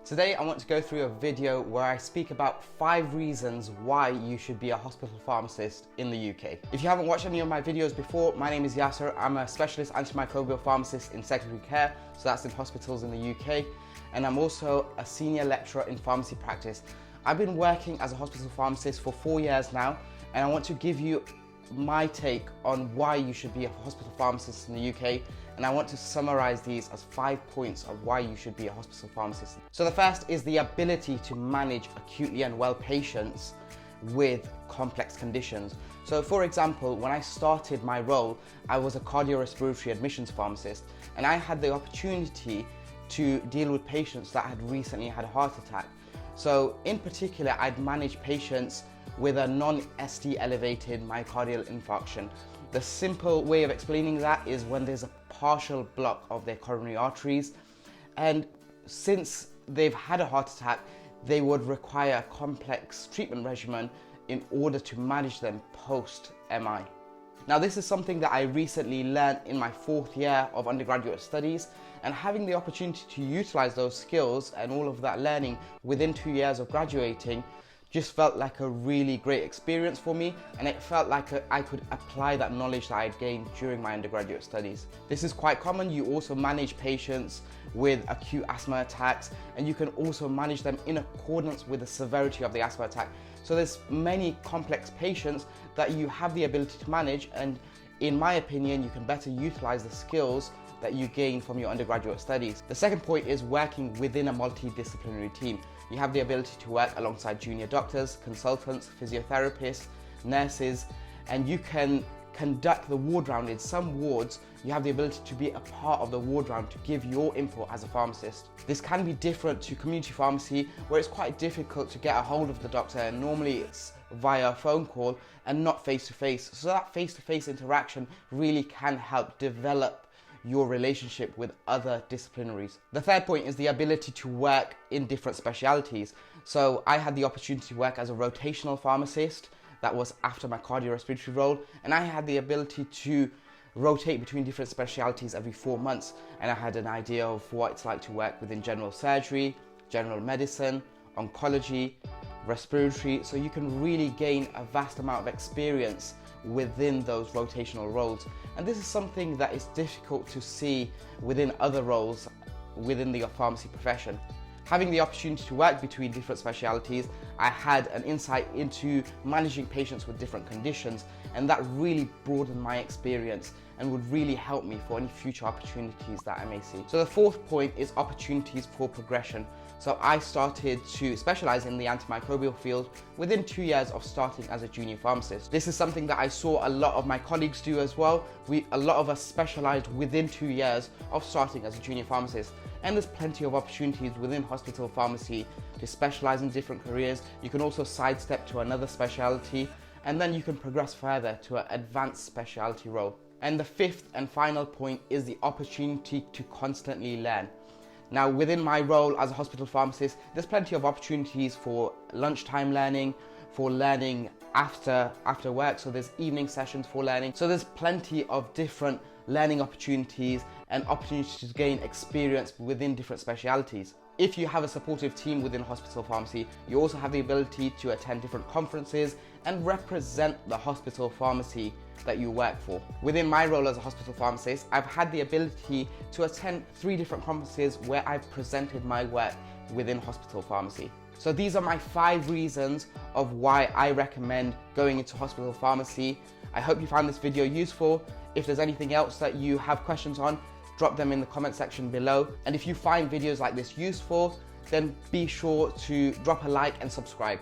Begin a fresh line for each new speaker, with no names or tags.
Today I want to go through a video where I speak about 5 reasons why you should be a hospital pharmacist in the UK. If you haven't watched any of my videos before, my name is Yasser. I'm a specialist antimicrobial pharmacist in secondary care, so that's in hospitals in the UK, and I'm also a senior lecturer in pharmacy practice. I've been working as a hospital pharmacist for 4 years now, and I want to give you my take on why you should be a hospital pharmacist in the UK, and I want to summarize these as 5 points of why you should be a hospital pharmacist. So the first is the ability to manage acutely unwell patients with complex conditions. So for example, when I started my role, I was a cardiorespiratory admissions pharmacist, and I had the opportunity to deal with patients that had recently had a heart attack. So in particular, I'd manage patients with a non-ST elevated myocardial infarction. The simple way of explaining that is when there's a partial block of their coronary arteries, and since they've had a heart attack, they would require a complex treatment regimen in order to manage them post-MI. Now, this is something that I recently learned in my 4th year of undergraduate studies, and having the opportunity to utilize those skills and all of that learning within 2 years of graduating just felt like a really great experience for me, and it felt like I could apply that knowledge that I'd gained during my undergraduate studies. This is quite common. You also manage patients with acute asthma attacks, and you can also manage them in accordance with the severity of the asthma attack. So there's many complex patients that you have the ability to manage, and in my opinion, you can better utilize the skills that you gain from your undergraduate studies. The second point is working within a multidisciplinary team. You have the ability to work alongside junior doctors, consultants, physiotherapists, nurses, and you can conduct the ward round. In some wards, you have the ability to be a part of the ward round to give your input as a pharmacist. This can be different to community pharmacy, where it's quite difficult to get a hold of the doctor, and normally it's via a phone call and not face-to-face. So that face-to-face interaction really can help develop your relationship with other disciplinaries. The third point is the ability to work in different specialities. So I had the opportunity to work as a rotational pharmacist. That was after my cardiorespiratory role, and I had the ability to rotate between different specialities every 4 months, and I had an idea of what it's like to work within general surgery, general medicine, oncology, respiratory, so you can really gain a vast amount of experience within those rotational roles. And this is something that is difficult to see within other roles within the pharmacy profession. Having the opportunity to work between different specialities, I had an insight into managing patients with different conditions, and that really broadened my experience and would really help me for any future opportunities that I may see. So the fourth point is opportunities for progression. So I started to specialize in the antimicrobial field within 2 years of starting as a junior pharmacist. This is something that I saw a lot of my colleagues do as well. A lot of us specialized within 2 years of starting as a junior pharmacist. And there's plenty of opportunities within hospital pharmacy to specialize in different careers. You can also sidestep to another specialty, and then you can progress further to an advanced specialty role. And the fifth and final point is the opportunity to constantly learn. Now, within my role as a hospital pharmacist, there's plenty of opportunities for lunchtime learning, for learning after work, so there's evening sessions for learning. So there's plenty of different learning opportunities and opportunities to gain experience within different specialities. If you have a supportive team within hospital pharmacy, you also have the ability to attend different conferences and represent the hospital pharmacy that you work for. Within my role as a hospital pharmacist, I've had the ability to attend 3 different conferences where I've presented my work within hospital pharmacy. So these are my 5 reasons of why I recommend going into hospital pharmacy. I hope you found this video useful. If there's anything else that you have questions on, drop them in the comment section below. And if you find videos like this useful, then be sure to drop a like and subscribe.